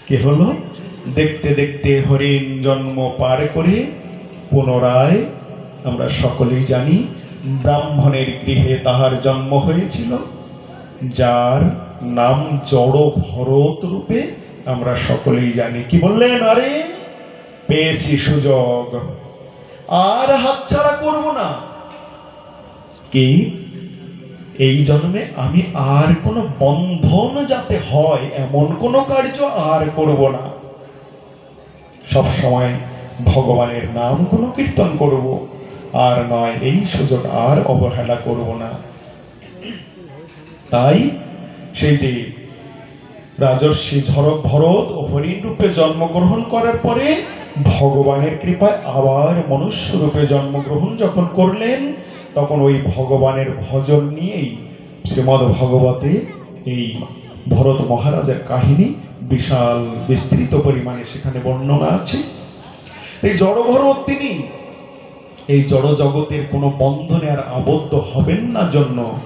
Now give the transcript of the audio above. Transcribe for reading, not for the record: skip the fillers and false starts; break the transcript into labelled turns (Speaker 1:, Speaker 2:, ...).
Speaker 1: কি হলো? দেখতে দেখতে হরিণ জন্ম পার করে পুনরায় আমরা সকলেই জানি ব্রাহ্মণের গৃহে তাহার জন্ম হয়েছিল, যার নাম জড় ভরত রূপে আমরা সকলেই জানি। কি বললেন? আরে পেয়েছি সুযোগ, আর হাতছাড়া করব না। কি এই জন্মে আমি আর কোনো বন্ধন যাতে হয় এমন কোনো কার্য আর করব না। সব সময় ভগবানের নাম গুণ কীর্তন করব, আর নয় এই সুযোগ আর অবহেলা করব না। তাই সেই যে রাজর্ষি ভরত ও হরিণ রূপে জন্মগ্রহণ করার পরে ভগবানের কৃপায় আবার মনুষ্য রূপে জন্মগ্রহণ যখন করলেন, তখন ওই ভগবানের ভজন নিয়েই শ্রীমদ্ ভাগবতে এই ভরত মহারাজের কাহিনী বিশাল বিস্তৃত পরিমাণে সেখানে বর্ণনা আছে। এই জড় ভরত তিনি এই জড় জগতের কোনো বন্ধনে আর আবদ্ধ হবেন না জন্য